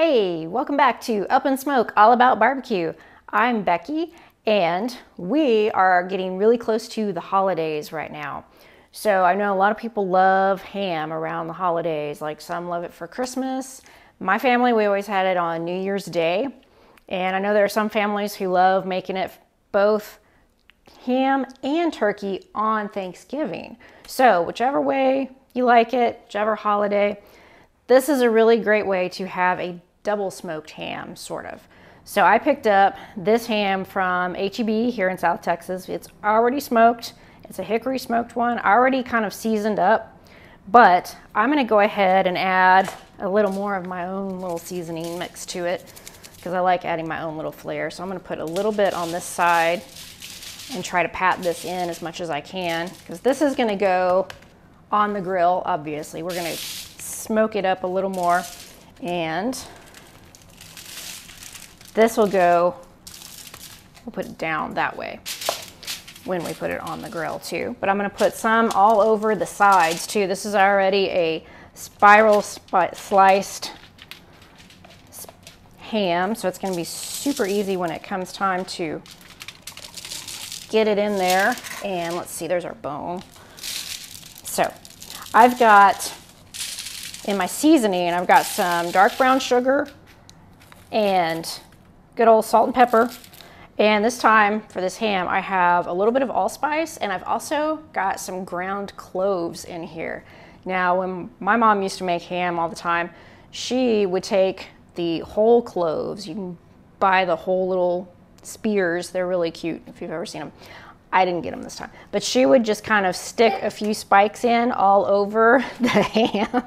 Hey, welcome back to Up and Smoke, all about barbecue. I'm Becky, and we are getting really close to the holidays right now. So I know a lot of people love ham around the holidays, like some love it for Christmas. My family, we always had it on New Year's Day. And I know there are some families who love making it both ham and turkey on Thanksgiving. So whichever way you like it, whichever holiday, this is a really great way to have a double smoked ham, sort of. So I picked up this ham from H-E-B here in South Texas. It's already smoked. It's a hickory smoked one, already kind of seasoned up. But I'm gonna go ahead and add a little more of my own little seasoning mix to it because I like adding my own little flair. So I'm gonna put a little bit on this side and try to pat this in as much as I can because this is gonna go on the grill, obviously. We're gonna smoke it up a little more, and this will go, we'll put it down that way when we put it on the grill too. But I'm gonna put some all over the sides too. This is already a spiral sliced ham, so it's gonna be super easy when it comes time to get it in there. And let's see, there's our bone. So I've got, in my seasoning, I've got some dark brown sugar and good old salt and pepper. And this time for this ham, I have a little bit of allspice, and I've also got some ground cloves in here. Now, when my mom used to make ham all the time, she would take the whole cloves. You can buy the whole little spears. They're really cute if you've ever seen them. I didn't get them this time. But she would just kind of stick a few spikes in all over the ham.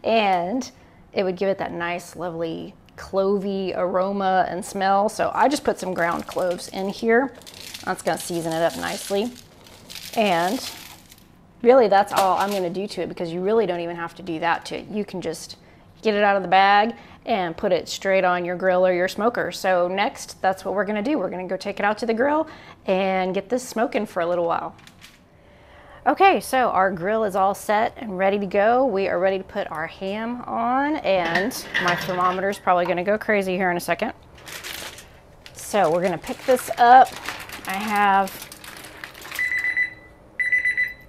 And it would give it that nice, lovely, clovey aroma and smell. So I just put some ground cloves in here. That's gonna season it up nicely. And really that's all I'm gonna do to it, because you really don't even have to do that to it. You can just get it out of the bag and put it straight on your grill or your smoker. So next, that's what we're gonna do. We're gonna go take it out to the grill and get this smoking for a little while. Okay, so our grill is all set and ready to go. We are ready to put our ham on, and my thermometer is probably gonna go crazy here in a second. So we're gonna pick this up. I have,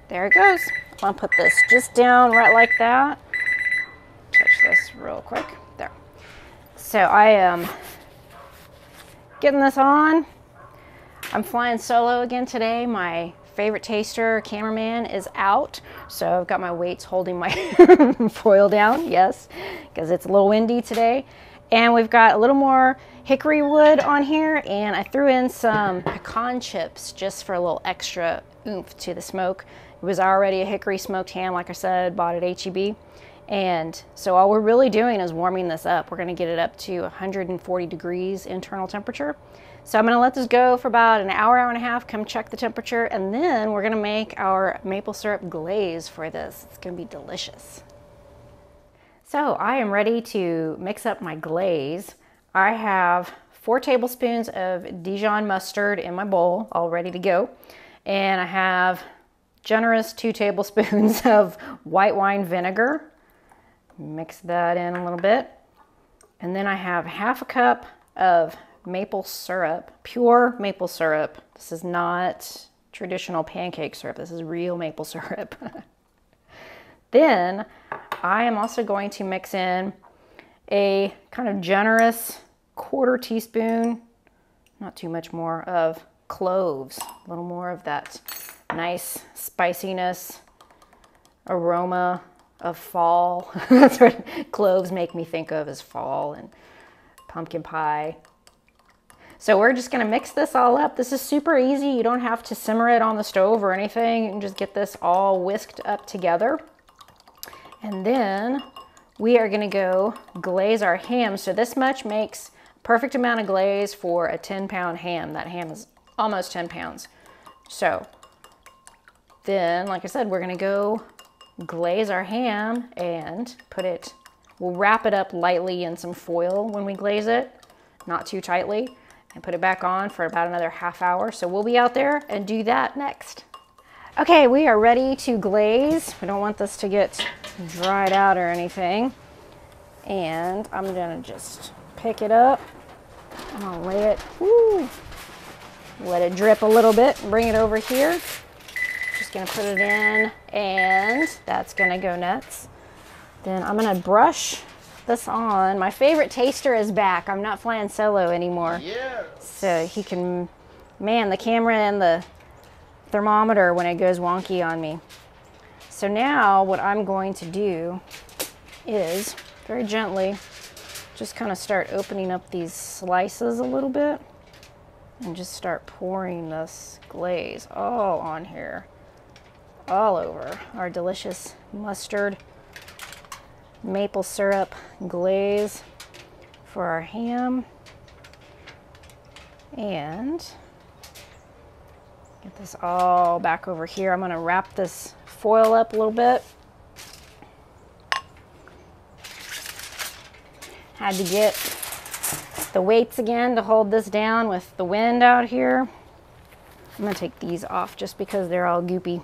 there it goes. I'm gonna put this just down right like that. Touch this real quick, there. So I am getting this on. I'm flying solo again today. My favorite taster cameraman is out, so I've got my weights holding my foil down, yes, because it's a little windy today. And we've got a little more hickory wood on here, and I threw in some pecan chips just for a little extra oomph to the smoke. It was already a hickory smoked ham, like I said, bought at H-E-B. And so all we're really doing is warming this up. We're gonna get it up to 140 degrees internal temperature. So I'm gonna let this go for about an hour, hour and a half, come check the temperature, and then we're gonna make our maple syrup glaze for this. It's gonna be delicious. So I am ready to mix up my glaze. I have 4 tablespoons of Dijon mustard in my bowl, all ready to go. And I have generous 2 tablespoons of white wine vinegar. Mix that in a little bit. And then I have half a cup of maple syrup, pure maple syrup. This is not traditional pancake syrup. This is real maple syrup. Then I am also going to mix in a kind of generous 1/4 teaspoon, not too much more, of cloves. A little more of that nice spiciness, aroma of fall. That's what cloves make me think of, as fall and pumpkin pie. So we're just gonna mix this all up. This is super easy. You don't have to simmer it on the stove or anything. You can just get this all whisked up together. And then we are gonna go glaze our ham. So this much makes perfect amount of glaze for a 10-pound ham. That ham is almost 10 pounds. So then, like I said, we're gonna go glaze our ham and put it, we'll wrap it up lightly in some foil when we glaze it, not too tightly, and put it back on for about another half hour. So we'll be out there and do that next. Okay, we are ready to glaze. We don't want this to get dried out or anything. And I'm gonna just pick it up. I'm gonna lay it, woo, let it drip a little bit and bring it over here. Just gonna put it in, and that's gonna go nuts. Then I'm gonna brush this on. My favorite taster is back. I'm not flying solo anymore. Yeah. So he can man the camera and the thermometer when it goes wonky on me. So now what I'm going to do is very gently just kind of start opening up these slices a little bit and just start pouring this glaze all on here, all over our delicious mustard maple syrup glaze for our ham. And get this all back over here. I'm going to wrap this foil up a little bit. Had to get the weights again to hold this down with the wind out here. I'm going to take these off just because they're all goopy.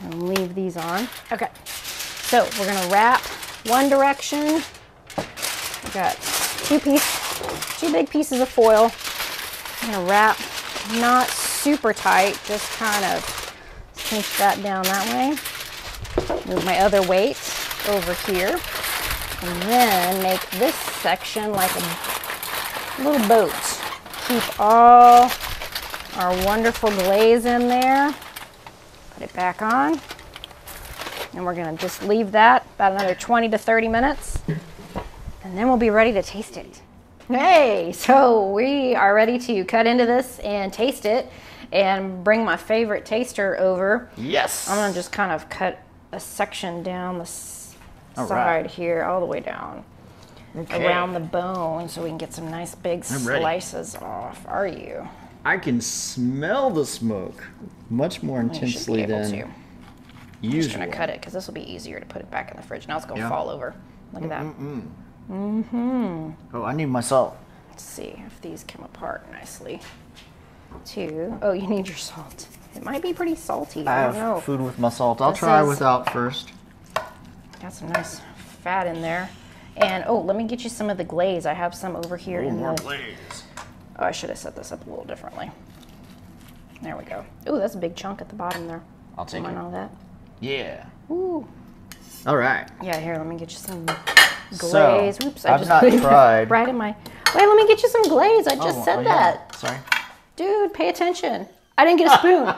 And leave these on. Okay, so we're going to wrap one direction. I've got two big pieces of foil. I'm going to wrap not super tight, just kind of cinch that down that way. Move my other weight over here. And then make this section like a little boat. Keep all our wonderful glaze in there. Put it back on. And we're gonna just leave that about another 20 to 30 minutes. And then we'll be ready to taste it. Hey, so we are ready to cut into this and taste it and bring my favorite taster over. Yes. I'm gonna just kind of cut a section down the side here, all the way down around the bone, so we can get some nice big slices off. Are you? I can smell the smoke much more intensely than usual. I'm just gonna cut it because this will be easier to put it back in the fridge. Now it's gonna fall over. Look at that. Oh, I need my salt. Let's see if these come apart nicely. Oh, you need your salt. It might be pretty salty. I don't know. Food with my salt. I'll try without first. Got some nice fat in there. And oh, let me get you some of the glaze. I have some over here in the glaze. Oh, I should have set this up a little differently. There we go. Oh, that's a big chunk at the bottom there. I'll take it. All that. Yeah. Ooh. All right. Yeah, here, let me get you some glaze. So, Oops, I I've not tried. Right in my. Wait, let me get you some glaze. I just said that. Yeah. Sorry. Dude, pay attention. I didn't get a spoon.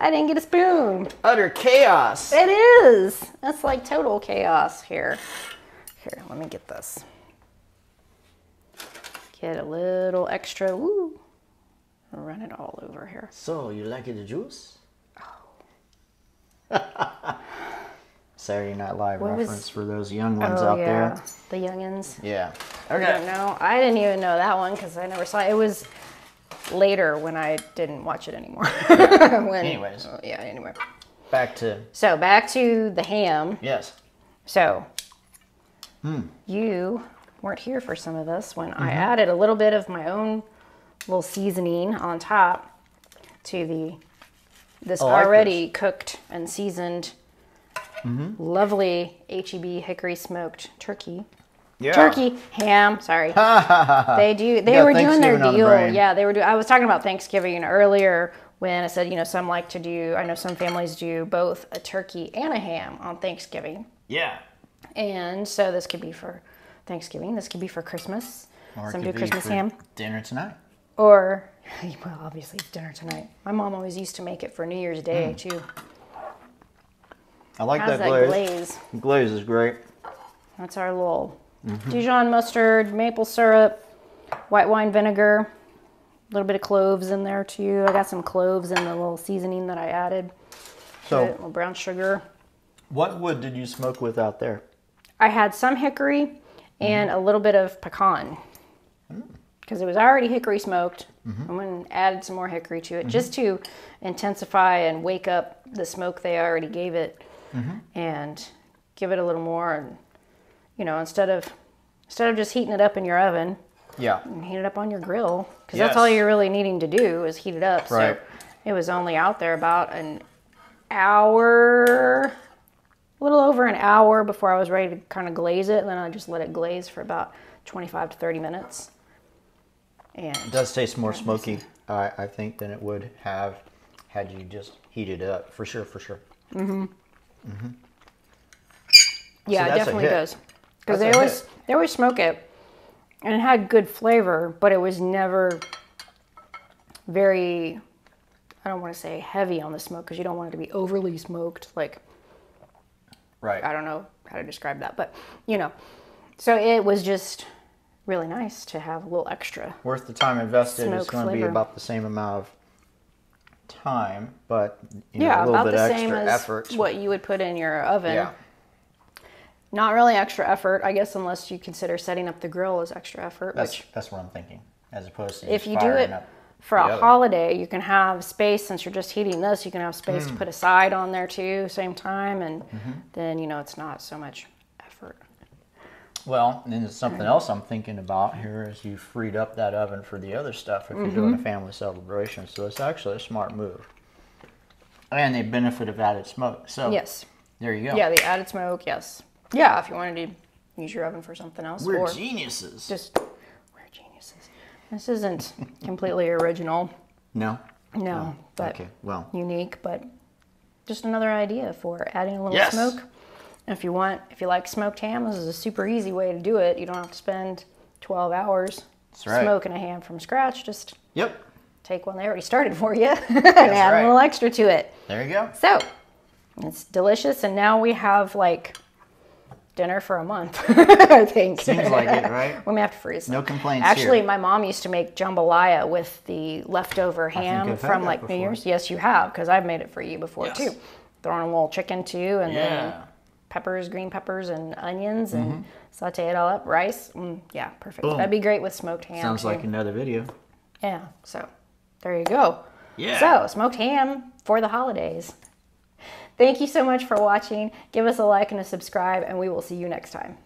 I didn't get a spoon. Utter chaos. It is. That's like total chaos here. Here, let me get this. Get a little extra. Woo. Run it all over here. So, you like the juice? Oh. Saturday Night Live reference for those young ones out there. The youngins. Yeah. Okay. I don't know. I didn't even know that one because I never saw it. It was later when I didn't watch it anymore. Anyways. Yeah, anyway. Back to the ham. Yes. So, you weren't here for some of this when I added a little bit of my own little seasoning on top to this already cooked and seasoned lovely HEB hickory smoked turkey. Yeah. Turkey, ham, sorry. They were doing their deal. Yeah, they were doing. I was talking about Thanksgiving earlier when I said, some like to do, I know some families do both a turkey and a ham on Thanksgiving. Yeah. And so this could be for Thanksgiving, this could be for Christmas. Or some do Christmas ham. Dinner tonight. Or, well, obviously it's dinner tonight. My mom always used to make it for New Year's Day too. I like How's that glaze. Glaze is great. That's our little Dijon mustard, maple syrup, white wine vinegar, a little bit of cloves in there too. I got some cloves in the little seasoning that I added. So, a little brown sugar. What wood did you smoke with out there? I had some hickory and a little bit of pecan. Because it was already hickory smoked. I went and added some more hickory to it just to intensify and wake up the smoke they already gave it and give it a little more. And, instead of just heating it up in your oven, heat it up on your grill. Because that's all you're really needing to do is heat it up. Right. So it was only out there about an hour a little over an hour before I was ready to kind of glaze it. And then I just let it glaze for about 25 to 30 minutes. And it does taste more smoky, I think, than it would have had you just heated it up. For sure, for sure. Mm-hmm. Mm-hmm. Yeah, so it definitely does. Because they always smoke it, and it had good flavor, but it was never very, I don't want to say heavy on the smoke, because you don't want it to be overly smoked. Like, right. I don't know how to describe that, but you know. So it was just really nice to have a little extra. Worth the time invested. It's going to be flavor. about the same amount of time, but you know, a little bit extra effort. What you would put in your oven. Yeah. Not really extra effort, I guess, unless you consider setting up the grill as extra effort. That's what I'm thinking, as opposed to if just you do it for a holiday, you can have space. Since you're just heating this, you can have space to put a side on there too, same time, and then you know it's not so much effort. Well, and then something else I'm thinking about here is you freed up that oven for the other stuff if you're doing a family celebration. So it's actually a smart move, and the benefit of added smoke. So yes, there you go. Yeah, the added smoke. Yes. Yeah, if you wanted to use your oven for something else. We're geniuses. We're geniuses. This isn't completely original. No? No, but okay, well. unique, but just another idea for adding a little smoke. And if you like smoked ham, this is a super easy way to do it. You don't have to spend 12 hours smoking a ham from scratch. Just take one they already started for you and add a little extra to it. There you go. So, it's delicious, and now we have like dinner for a month, I think. Seems like it, right? We may have to freeze. No complaints Actually, here. my mom used to make jambalaya with the leftover ham from like New Year's. Yes, you have, because I've made it for you before too. Throwing a little chicken too, and then peppers, green peppers, and onions, and saute it all up. Rice, yeah, perfect. Boom. That'd be great with smoked ham. Sounds like another video. Yeah, so there you go. Yeah. So, smoked ham for the holidays. Thank you so much for watching. Give us a like and a subscribe, and we will see you next time.